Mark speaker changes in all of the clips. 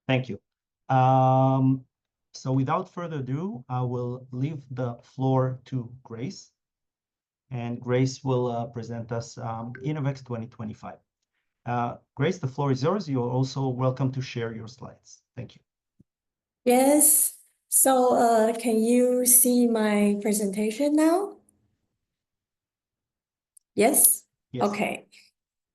Speaker 1: Thank you. So without further ado, I will leave the floor to Grace, and Grace will present us InnoVEX 2025. Grace, the floor is yours. You're also welcome to share your slides. Thank you.
Speaker 2: Yes. So can you see my presentation now? Yes?
Speaker 1: Yes.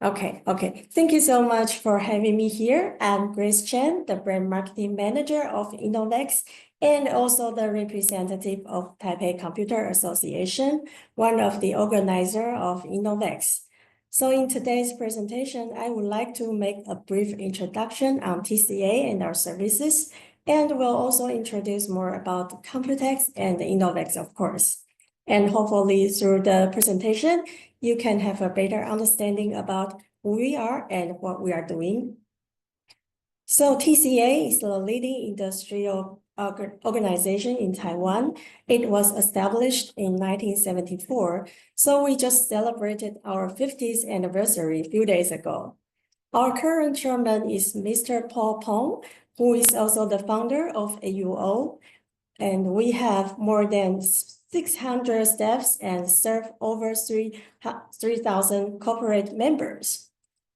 Speaker 2: Okay. Thank you so much for having me here. I'm Grace Chen, the brand marketing manager of InnoVEX, and also the representative of Taipei Computer Association, one of the organizers of InnoVEX. So in today's presentation, I would like to make a brief introduction on TCA and our services, and we'll also introduce more about Computex and InnoVEX, of course. And hopefully through the presentation, you can have a better understanding about who we are and what we are doing. So TCA is the leading industrial organization in Taiwan. It was established in 1974. So we just celebrated our 50th anniversary a few days ago. Our current chairman is Mr. Paul Peng, who is also the founder of AUO. And we have more than 600 staffs and serve over 3,000 corporate members.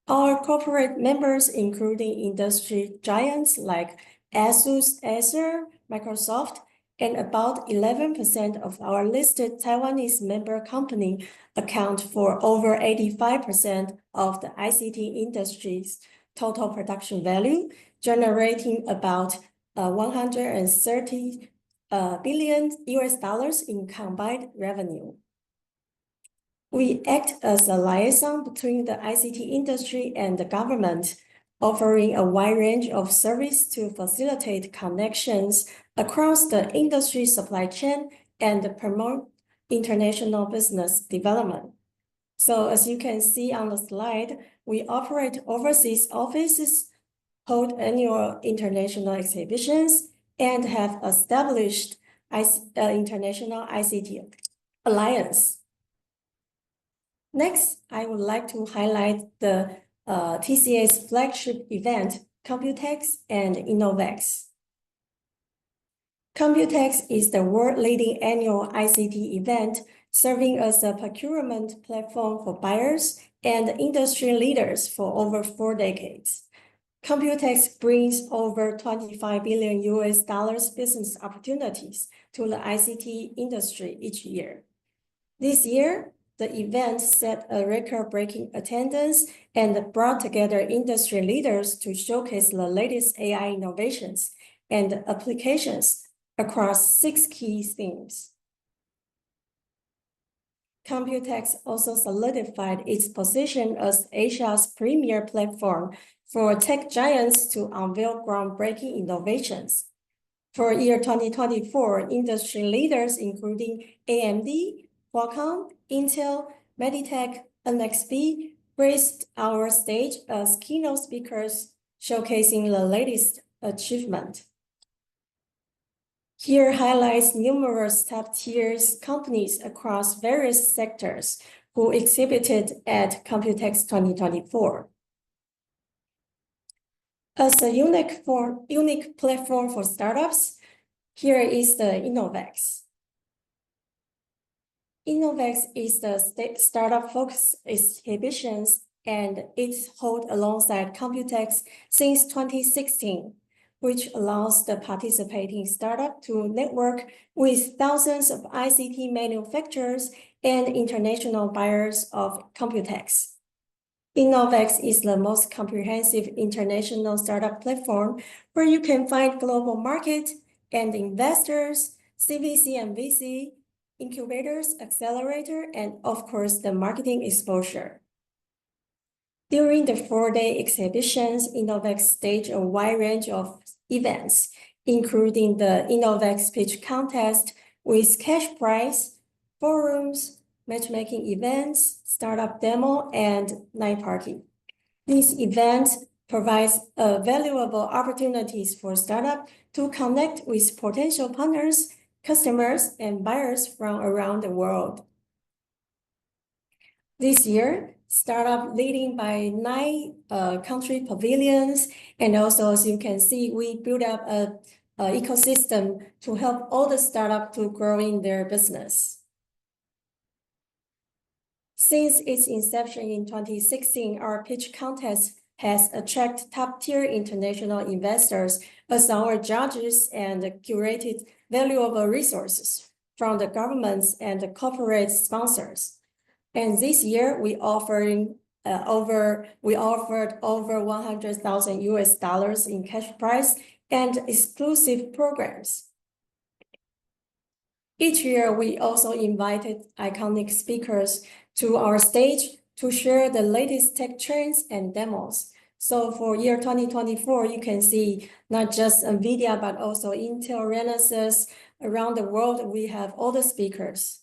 Speaker 2: Our corporate members, including industry giants like ASUS, Acer, Microsoft, and about 11% of our listed Taiwanese member company account for over 85% of the ICT industry's total production value, generating about 130 billion US dollars in combined revenue. We act as a liaison between the ICT industry and the government, offering a wide range of service to facilitate connections across the industry supply chain and promote international business development. So as you can see on the slide, we operate overseas offices, hold annual international exhibitions, and have established International ICT Alliance. Next, I would like to highlight the TCA's flagship event, Computex and InnoVEX. Computex is the world-leading annual ICT event, serving as a procurement platform for buyers and industry leaders for over 4 decades. Computex brings over 25 billion US dollars business opportunities to the ICT industry each year. This year, the event set a record-breaking attendance and brought together industry leaders to showcase the latest AI innovations and applications across 6 key themes. Computex also solidified its position as Asia's premier platform for tech giants to unveil groundbreaking innovations. For year 2024, industry leaders including AMD, Qualcomm, Intel, Meditech, NXP graced our stage as keynote speakers, showcasing the latest achievement. Here highlights numerous top-tier companies across various sectors who exhibited at Computex 2024. As a unique platform for startups, here is the InnoVEX. InnoVEX is the startup-focused exhibitions, and it's held alongside Computex since 2016, which allows the participating startup to network with thousands of ICT manufacturers and international buyers of Computex. InnoVEX is the most comprehensive international startup platform where you can find global market and investors, CVC and VC, incubators, accelerator, and of course, the marketing exposure. During the 4-day exhibitions, InnoVEX staged a wide range of events, including the InnoVEX pitch contest with cash prize, forums, matchmaking events, startup demo, and night party. This event provides valuable opportunities for startups to connect with potential partners, customers, and buyers from around the world. This year, startup leading by 9 country pavilions. And also, as you can see, we built up a ecosystem to help all the startups to grow in their business. Since its inception in 2016, our pitch contest has attracted top-tier international investors as our judges and curated valuable resources from the governments and the corporate sponsors. And this year, we offered over $100,000 in cash prize and exclusive programs. Each year, we also invited iconic speakers to our stage to share the latest tech trends and demos. So for year 2024, you can see not just NVIDIA, but also Intel, Renesas. Around the world, we have all the speakers.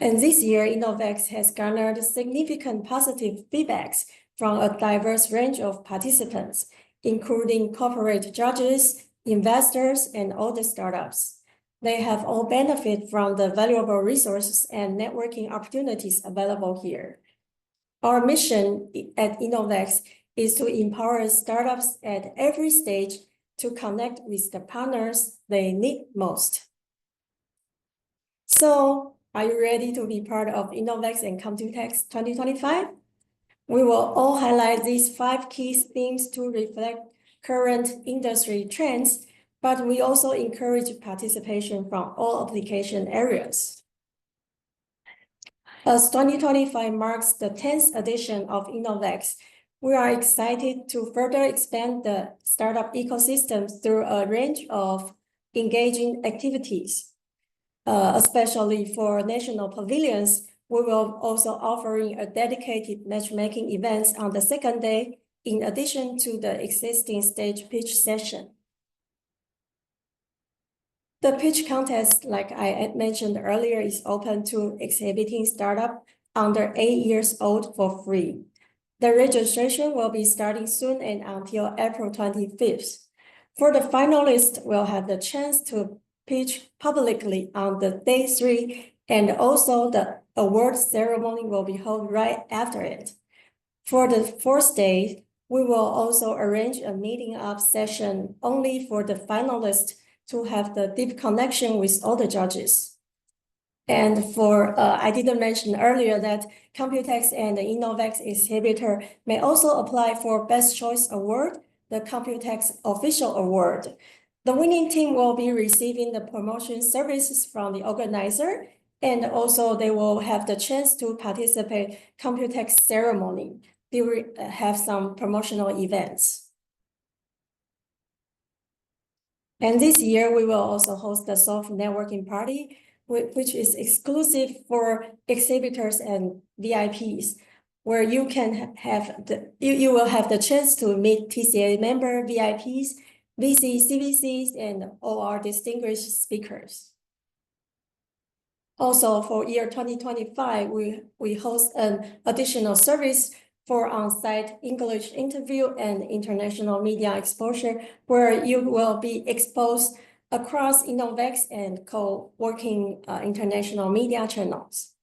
Speaker 2: And this year, InnoVEX has garnered significant positive feedbacks from a diverse range of participants, including corporate judges, investors, and all the startups. They have all benefited from the valuable resources and networking opportunities available here. Our mission at InnoVEX is to empower startups at every stage to connect with the partners they need most. So, are you ready to be part of InnoVEX and Computex 2025? We will all highlight these 5 key themes to reflect current industry trends, but we also encourage participation from all application areas. As 2025 marks the 10th edition of InnoVEX, we are excited to further expand the startup ecosystem through a range of engaging activities. Especially for national pavilions, we will also offering a dedicated matchmaking events on the second day, in addition to the existing stage pitch session. The pitch contest, like I had mentioned earlier, is open to exhibiting startup under 8 years old for free. The registration will be starting soon and until April 25th. For the finalists, we'll have the chance to pitch publicly on the day 3, and also the award ceremony will be held right after it. For the 4th day, we will also arrange a meeting up session only for the finalists to have the deep connection with all the judges. And for, I didn't mention earlier that Computex and the InnoVEX exhibitor may also apply for Best Choice Award, the Computex Official Award. The winning team will be receiving the promotion services from the organizer, and also they will have the chance to participate Computex ceremony. They will have some promotional events. And this year, we will also host the soft networking party, which is exclusive for exhibitors and VIPs, where you can have you will have the chance to meet TCA member VIPs, VC, CVCs, and all our distinguished speakers. Also, for year 2025, we host an additional service for on-site English interview and international media exposure, where you will be exposed across InnoVEX and co-working international media channels.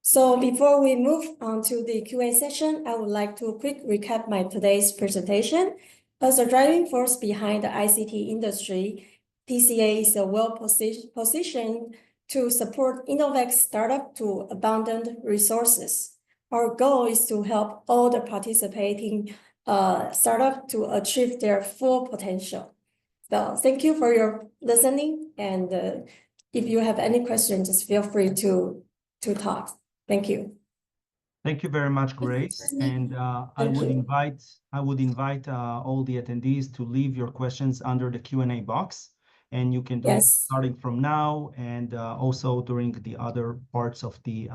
Speaker 2: So before we move on to the Q&A session, I would like to quick recap my today's presentation. As a driving force behind the ICT industry, TCA is well-positioned to support InnoVEX startup to abundant resources. Our goal is to help all the participating startups to achieve their full potential. So thank you for your listening, and if you have any questions, just feel free to talk. Thank you.
Speaker 1: Thank you very much, Grace. And I would invite all the attendees to leave your questions under the Q&A box, and you can do it starting from now and also during the other parts of the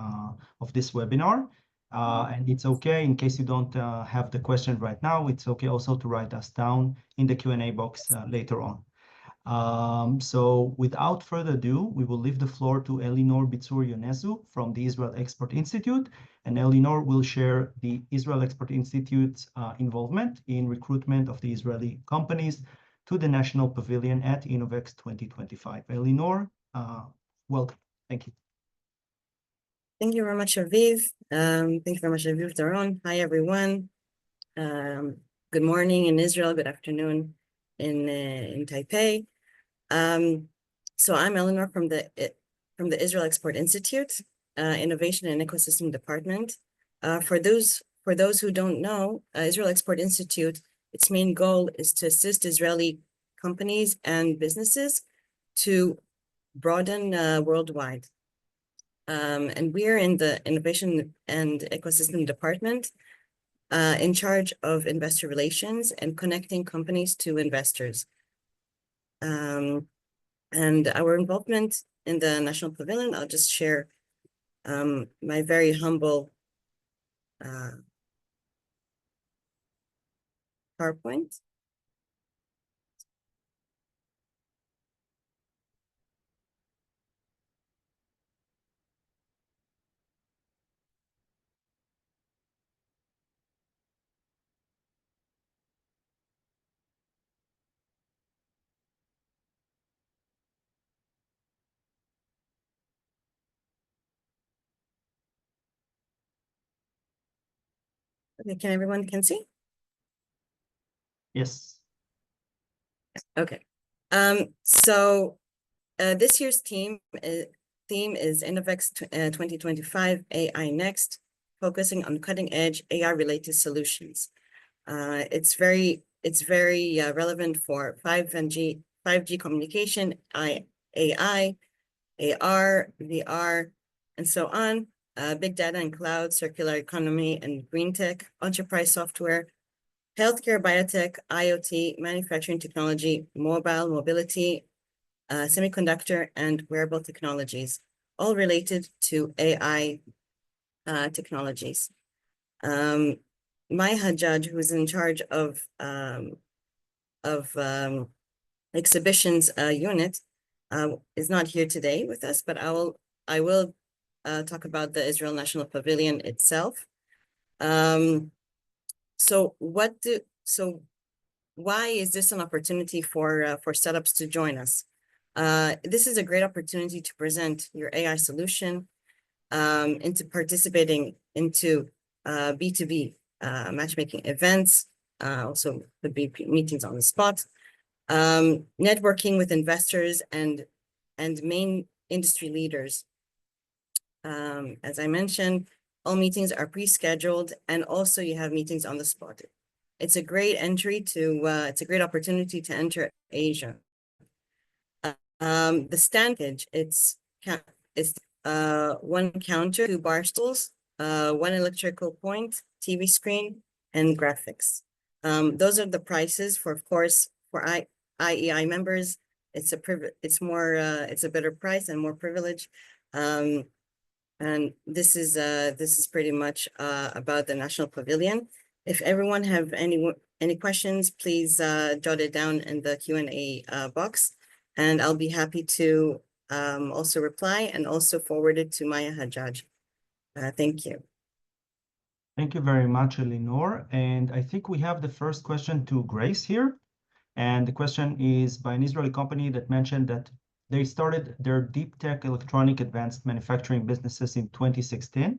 Speaker 1: of this webinar. And it's okay in case you don't have the question right now. It's okay also to write us down in the Q&A box later on. So without further ado, we will leave the floor to Elinor Bitzur-Yonezu from the Israel Export Institute, and Elinor will share the Israel Export Institute's involvement in recruitment of the Israeli companies to the National Pavilion at InnoVEX 2025. Elinor, welcome. Thank you.
Speaker 3: Thank you very much, Aviv. Thank you very much, Aviv Daron. Hi, everyone. Good morning in Israel. Good afternoon in Taipei. So I'm Eleanor from the Israel Export Institute, Innovation and Ecosystem Department. For those who don't know, Israel Export Institute, its main goal is to assist Israeli companies and businesses to broaden worldwide. And we're in the Innovation and Ecosystem Department, in charge of investor relations and connecting companies to investors. And our involvement in the National Pavilion, I'll just share my very humble PowerPoint. Okay, can everyone see?
Speaker 1: Yes.
Speaker 3: Okay. So this year's theme is InnoVEX 2025 AI Next, focusing on cutting-edge AI-related solutions. It's very relevant for 5G communication, AI, AR, VR, and so on. Big data and cloud, circular economy and green tech, enterprise software, healthcare, biotech, IoT, manufacturing technology, mobile mobility, semiconductor and wearable technologies, all related to AI technologies. Maya Hajjaj, who's in charge of exhibitions unit, is not here today with us, but I will talk about the Israel National Pavilion itself. So why is this an opportunity for startups to join us? This is a great opportunity to present your AI solution, into participating into B2B matchmaking events, also could be meetings on the spot, networking with investors and main industry leaders. As I mentioned, all meetings are pre-scheduled, and also you have meetings on the spot. It's a great it's a great opportunity to enter Asia. The standage, it's one counter, 2 bar stools, 1 electrical point, TV screen, and graphics. Those are the prices for, of course, for IEI members. It's a better price and more privilege. And this is pretty much about the National Pavilion. If everyone have any questions, please jot it down in the Q&A box, and I'll be happy to also reply and also forward it to Maya Hajjaj. Thank you.
Speaker 1: Thank you very much, Eleanor. And I think we have the first question to Grace here. And the question is by an Israeli company that mentioned that they started their deep tech electronic advanced manufacturing businesses in 2016.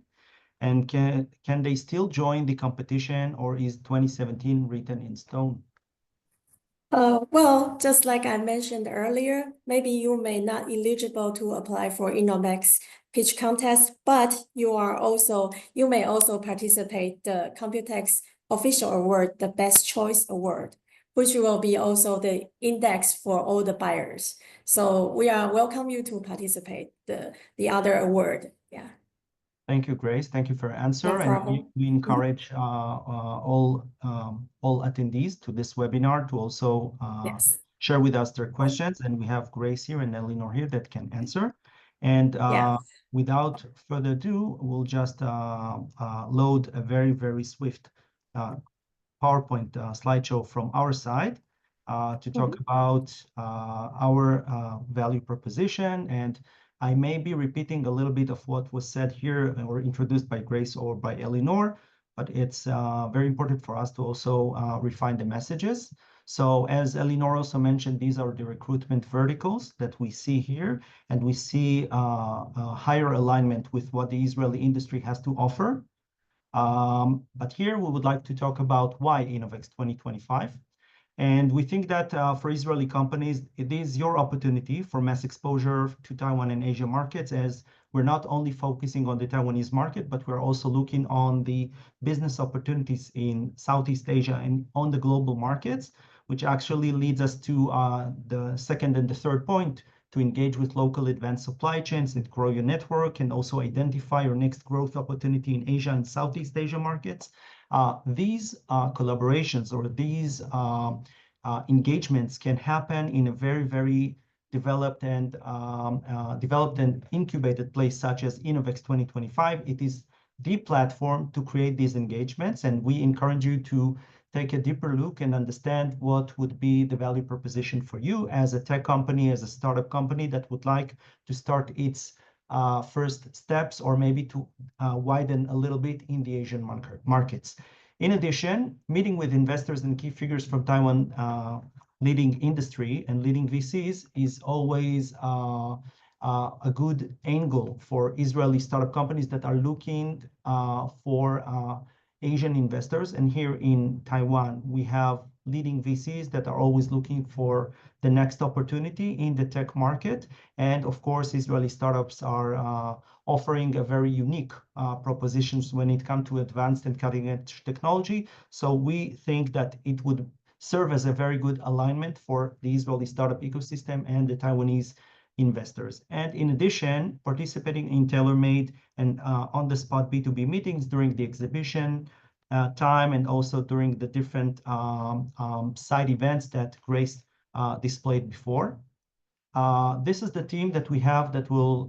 Speaker 1: And can they still join the competition, or is 2017 written in stone?
Speaker 2: Well, just like I mentioned earlier, maybe you may not eligible to apply for InnoVEX pitch contest, but you may also participate the Computex official award, the Best Choice Award, which will be also the index for all the buyers. So we are welcome you to participate the other award. Yeah.
Speaker 1: Thank you, Grace. Thank you for your answer.
Speaker 2: No problem.
Speaker 1: And we encourage all attendees to this webinar to also
Speaker 2: Yes.
Speaker 1: share with us their questions. And we have Grace here and Eleanor here that can answer. And without further ado, we'll just load a very, very swift PowerPoint slideshow from our side to talk about our value proposition. And I may be repeating a little bit of what was said here or introduced by Grace or by Eleanor, but it's very important for us to also refine the messages. So as Elinor also mentioned, these are the recruitment verticals that we see here, and we see a higher alignment with what the Israeli industry has to offer. But here we would like to talk about why InnoVEX 2025. And we think that for Israeli companies, it is your opportunity for mass exposure to Taiwan and Asia markets, as we're not only focusing on the Taiwanese market, but we're also looking on the business opportunities in Southeast Asia and on the global markets, which actually leads us to the second and the third point, to engage with local advanced supply chains and grow your network, and also identify your next growth opportunity in Asia and Southeast Asia markets. These collaborations or these engagements can happen in a very, very developed and incubated place such as InnoVEX 2025. It is the platform to create these engagements, and we encourage you to take a deeper look and understand what would be the value proposition for you as a tech company, as a startup company that would like to start its first steps, or maybe to widen a little bit in the Asian markets. In addition, meeting with investors and key figures from Taiwan leading industry and leading VCs is always a good angle for Israeli startup companies that are looking for Asian investors. And here in Taiwan, we have leading VCs that are always looking for the next opportunity in the tech market. And of course, Israeli startups are offering a very unique propositions when it comes to advanced and cutting edge technology. So we think that it would serve as a very good alignment for the Israeli startup ecosystem and the Taiwanese investors. And in addition, participating in tailor-made and on-the-spot B2B meetings during the exhibition time, and also during the different side events that Grace displayed before. This is the team that we have that will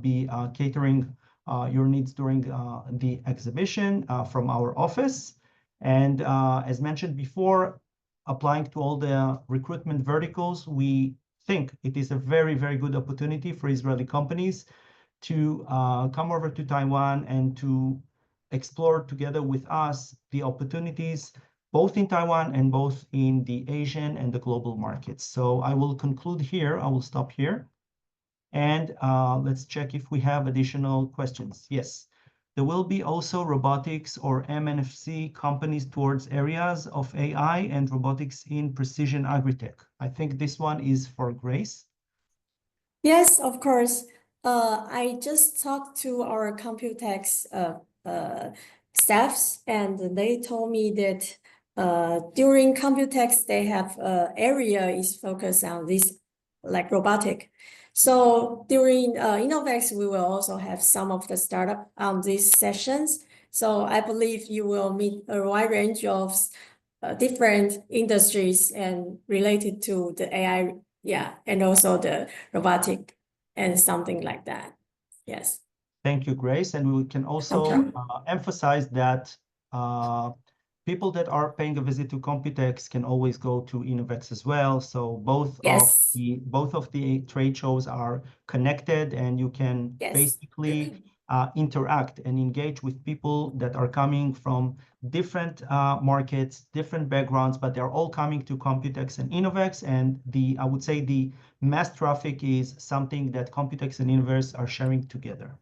Speaker 1: be catering your needs during the exhibition from our office. And as mentioned before, applying to all the recruitment verticals, we think it is a very, very good opportunity for Israeli companies to come over to Taiwan and to explore together with us the opportunities both in Taiwan and both in the Asian and the global markets. So I will conclude here. I will stop here. And let's check if we have additional questions. Yes. There will be also robotics or MNFC companies towards areas of AI and robotics in precision agritech. I think this one is for Grace.
Speaker 2: Yes, of course. I just talked to our Computex staffs, and they told me that during Computex they have area is focused on this like robotic. So during InnoVEX, we will also have some of the startup on these sessions. So I believe you will meet a wide range of different industries and related to the AI, yeah, and also the robotic and something like that. Yes.
Speaker 1: Thank you, Grace. And we can also emphasize that people that are paying a visit to Computex can always go to InnoVEX as well. So both of the trade shows are connected, and you can basically interact and engage with people that are coming from different markets, different backgrounds, but they're all coming to Computex and InnoVEX. And I would say the mass traffic is something that Computex and InnoVEX are sharing together.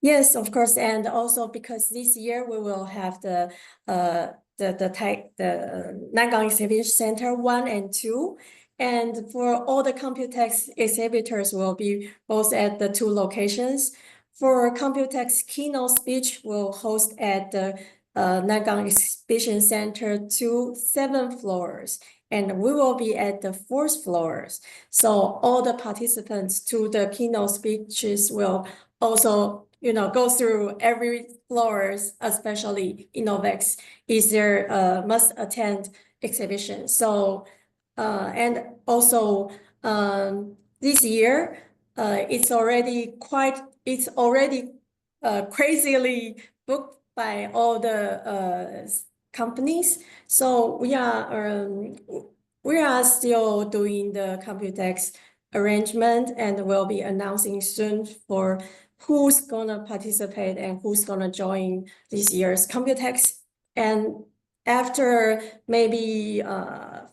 Speaker 2: Yes, of course, and also because this year we will have the Nangang Exhibition Center 1 and 2, and for all the Computex exhibitors will be both at the 2 locations. For Computex keynote speech, we'll host at the Nangang Exhibition Center 2, 7 floors, and we will be at the 4th floors. So all the participants to the keynote speeches will also, go through every floors, especially InnoVEX, is their must-attend exhibition. So, and also this year, it's already crazily booked by all the companies. So we are still doing the Computex arrangement, and we'll be announcing soon for who's gonna participate and who's gonna join this year's Computex. And after maybe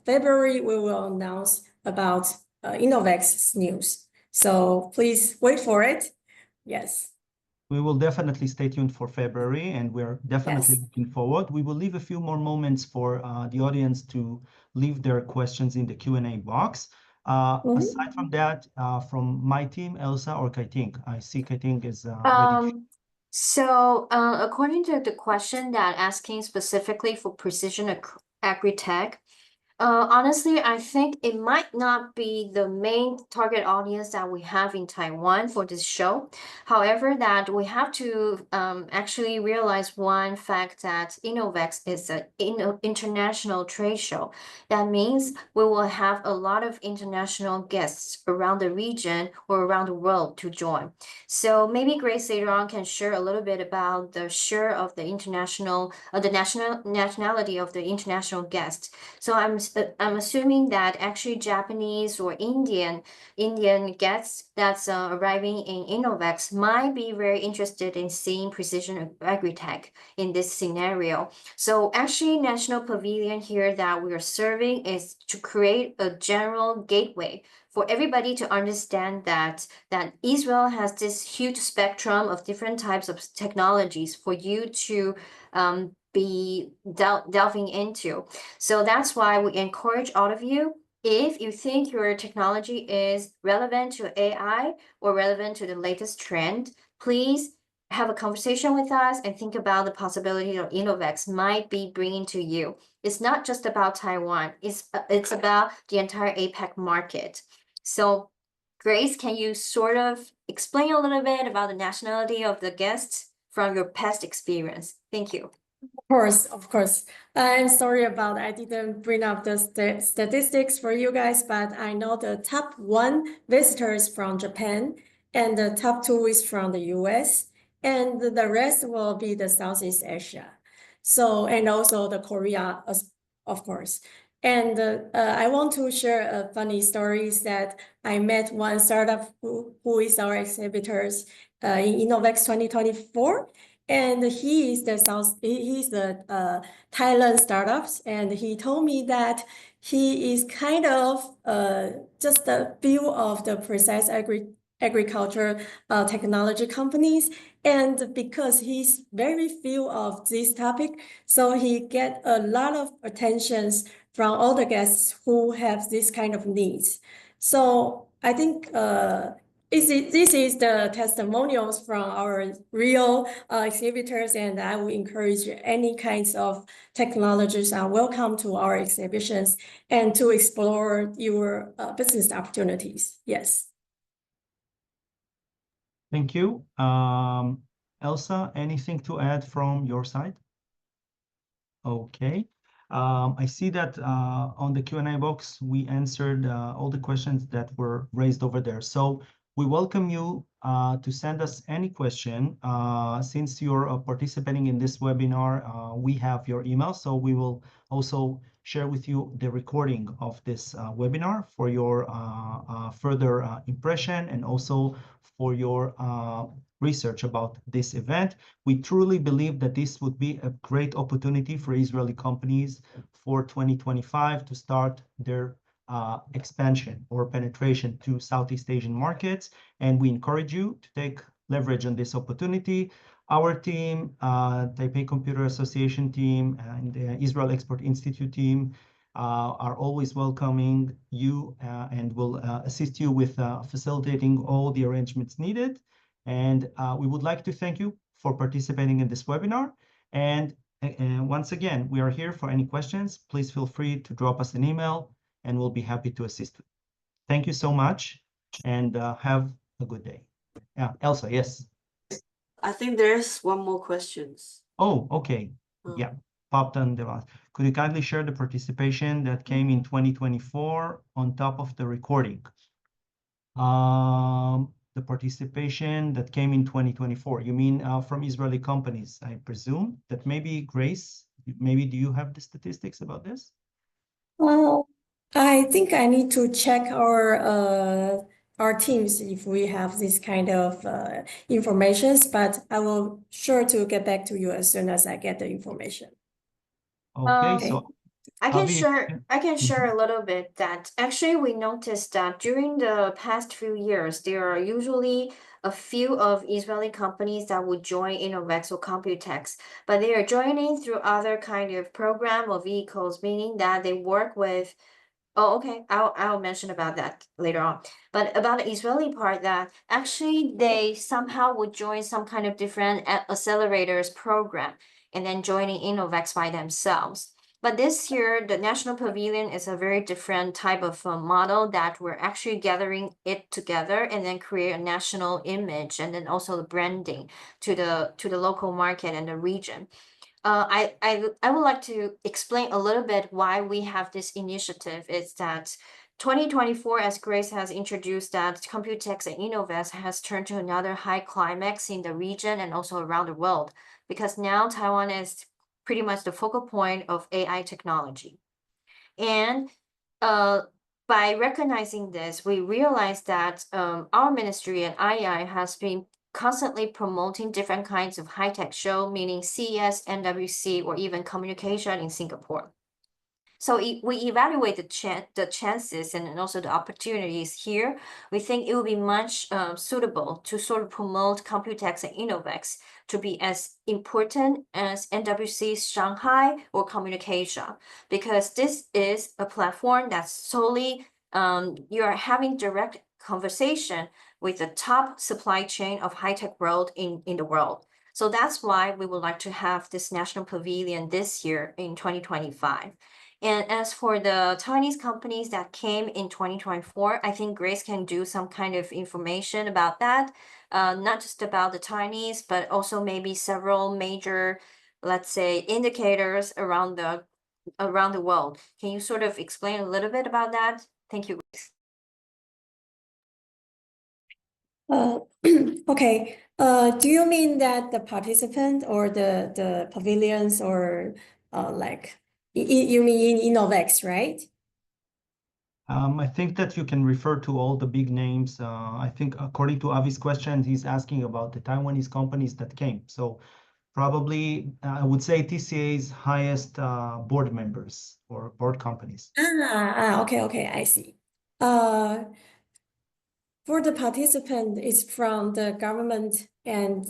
Speaker 2: February, we will announce about InnoVEX's news. So please wait for it. Yes.
Speaker 1: We will definitely stay tuned for February, and we're definitely
Speaker 2: Yes.
Speaker 1: looking forward. We will leave a few more moments for the audience to leave their questions in the Q&A box. Aside from that, from my team, Elsa or Kaiting? I see Kaiting is ready.
Speaker 4: According to the question that asking specifically for precision agri-tech, honestly, I think it might not be the main target audience that we have in Taiwan for this show. However, that we have to actually realize one fact that InnoVEX is an international trade show. That means we will have a lot of international guests around the region or around the world to join. So maybe Grace later on can share a little bit about the share of the nationality of the international guests. So I'm assuming that actually Japanese or Indian guests that's arriving in InnoVEX might be very interested in seeing precision agri-tech in this scenario. So actually National Pavilion here that we are serving is to create a general gateway for everybody to understand that Israel has this huge spectrum of different types of technologies for you to be delving into. So that's why we encourage all of you, if you think your technology is relevant to AI or relevant to the latest trend, please have a conversation with us and think about the possibility of InnoVEX might be bringing to you. It's not just about Taiwan, it's about the entire APAC market. So Grace, can you sort of explain a little bit about the nationality of the guests from your past experience? Thank you.
Speaker 2: Of course. I'm sorry about I didn't bring up the statistics for you guys, but I know the top 1 visitors from Japan and the top 2 is from the US, and the rest will be the Southeast Asia. So, and also the Korea, of course. And I want to share a funny stories that I met one startup who is our exhibitors in InnoVEX 2024. And he's the Thailand startups, and he told me that he is kind of just a few of the precise agriculture technology companies, and because he's very few of this topic, so he get a lot of attentions from all the guests who have this kind of needs. So I think this is the testimonials from our real exhibitors, and I will encourage any kinds of technologies are welcome to our exhibitions and to explore your business opportunities. Yes.
Speaker 1: Thank you. Elsa, anything to add from your side? Okay. I see that on the Q&A box, we answered all the questions that were raised over there. So we welcome you to send us any question. Since you're participating in this webinar, we have your email, so we will also share with you the recording of this webinar for your further impression and also for your research about this event. We truly believe that this would be a great opportunity for Israeli companies for 2025 to start their expansion or penetration to Southeast Asian markets. And we encourage you to take leverage on this opportunity. Our team, Taipei Computer Association team, and the Israel Export Institute team are always welcoming you and will assist you with facilitating all the arrangements needed. And we would like to thank you for participating in this webinar. And once again, we are here for any questions. Please feel free to drop us an email, and we'll be happy to assist you. Thank you so much, and have a good day. Yeah, Elsa, yes.
Speaker 5: I think there's one more questions.
Speaker 1: Oh, okay. Yeah, popped on the last. Could you kindly share the participation that came in 2024 on top of the recording? The participation that came in 2024. You mean from Israeli companies, I presume? That maybe Grace, maybe do you have the statistics about this?
Speaker 2: Well, I think I need to check our teams if we have this kind of informations, but I will sure to get back to you as soon as I get the information.
Speaker 1: Okay, so
Speaker 4: I can
Speaker 1: Avi,
Speaker 4: share a little bit that actually we noticed that during the past few years, there are usually a few of Israeli companies that would join InnoVEX or Computex, but they are joining through other kind of program or vehicles, meaning that they work with. Oh, okay. I'll mention about that later on. But about the Israeli part, that actually they somehow would join some kind of different accelerators program and then joining InnoVEX by themselves. But this year, the National Pavilion is a very different type of model that we're actually gathering it together and then create a national image and then also the branding to the local market and the region. I would like to explain a little bit why we have this initiative. It's that 2024, as Grace has introduced, that Computex and InnoVEX has turned to another high climax in the region and also around the world, because now Taiwan is pretty much the focal point of AI technology. And by recognizing this, we realized that our ministry and II has been constantly promoting different kinds of high-tech show, meaning CES, NWC, or even communication in Singapore. So we evaluate the chances and also the opportunities here. We think it will be much suitable to sort of promote Computex and InnoVEX to be as important as NWC Shanghai or Communication, because this is a platform that's solely you are having direct conversation with the top supply chain of high-tech world in the world. So that's why we would like to have this National Pavilion this year in 2025. And as for the Chinese companies that came in 2024, I think Grace can do some kind of information about that, not just about the Chinese, but also maybe several major, let's say, indicators around the world. Can you sort of explain a little bit about that? Thank you, Grace.
Speaker 2: Okay. Do you mean that the participant or the pavilions or like you mean InnoVEX, right?
Speaker 1: I think that you can refer to all the big names. I think according to Avi's question, he's asking about the Taiwanese companies that came. So probably I would say TCA's highest board members or board companies.
Speaker 2: Okay, I see. For the participant, it's from the government and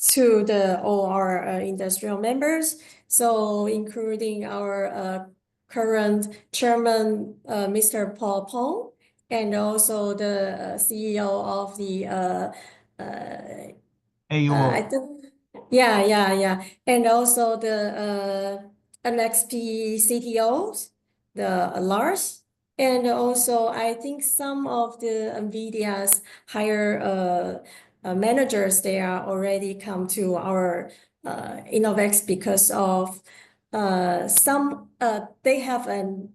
Speaker 2: to all our industrial members. So including our current chairman, Mr. Paul Pong, and also the CEO of the
Speaker 1: AUO.
Speaker 2: I think, yeah. And also the NXP CTOs, the Lars, and also I think some of the NVIDIA's higher managers, they are already come to our InnoVEX because of some they have an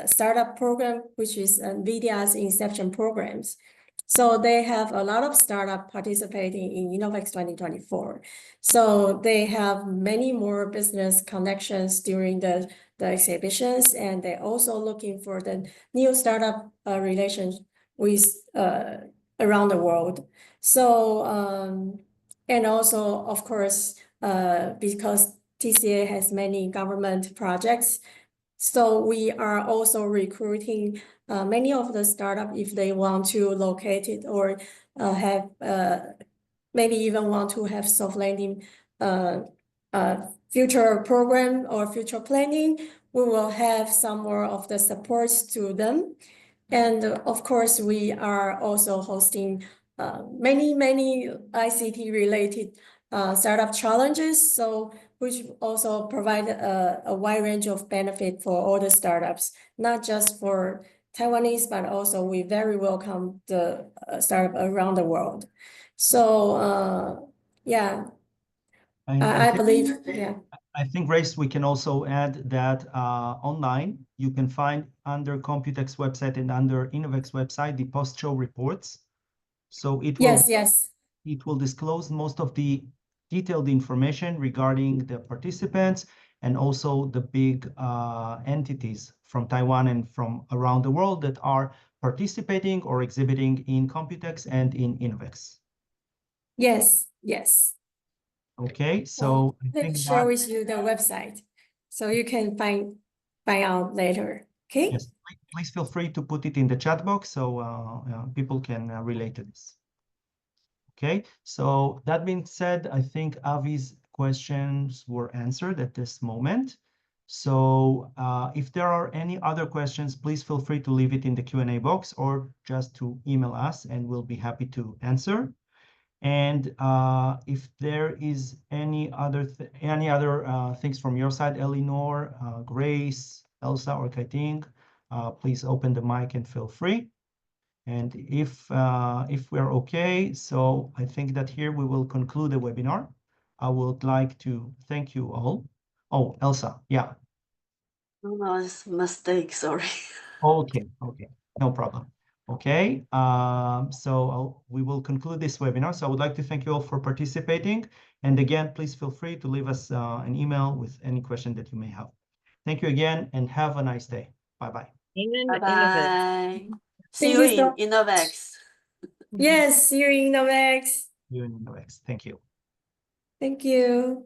Speaker 2: startup program, which is NVIDIA's Inception programs. So they have a lot of startup participating in InnoVEX 2024. So they have many more business connections during the exhibitions, and they're also looking for the new startup relations with around the world. So and also, of course, because TCA has many government projects, so we are also recruiting many of the startup if they want to locate it or have maybe even want to have soft landing future program or future planning. We will have some more of the supports to them. And of course, we are also hosting many ICT related startup challenges. So which also provide a wide range of benefit for all the startups, not just for Taiwanese, but also we very welcome the startup around the world. So yeah, I believe, yeah.
Speaker 1: I think, Grace, we can also add that online, you can find under Computex website and under InnoVEX website, the post-show reports. So it will,
Speaker 2: Yes.
Speaker 1: It will disclose most of the detailed information regarding the participants and also the big entities from Taiwan and from around the world that are participating or exhibiting in Computex and in InnoVEX.
Speaker 2: Yes.
Speaker 1: Okay, so I
Speaker 2: Let me
Speaker 1: think
Speaker 2: share
Speaker 1: that
Speaker 2: with you the website. So you can find out later. Okay.
Speaker 1: Yes, please feel free to put it in the chat box so people can relate to this. Okay, so that being said, I think Avi's questions were answered at this moment. So if there are any other questions, please feel free to leave it in the Q&A box or just to email us and we'll be happy to answer. And if there is any other things from your side, Eleanor, Grace, Elsa, or Kaiting, please open the mic and feel free. And if we're okay, so I think that here we will conclude the webinar. I would like to thank you all. Oh, Elsa, yeah.
Speaker 5: No, it's a mistake, sorry.
Speaker 1: Okay, no problem. Okay, so we will conclude this webinar. So I would like to thank you all for participating. And again, please feel free to leave us an email with any question that you may have. Thank you again and have a nice day. Bye-bye.
Speaker 5: Bye-bye. See
Speaker 2: Thank
Speaker 5: you
Speaker 2: you so-
Speaker 5: in InnoVEX.
Speaker 2: Yes, see you in InnoVEX.
Speaker 1: You and InnoVEX. Thank you.
Speaker 2: Thank you.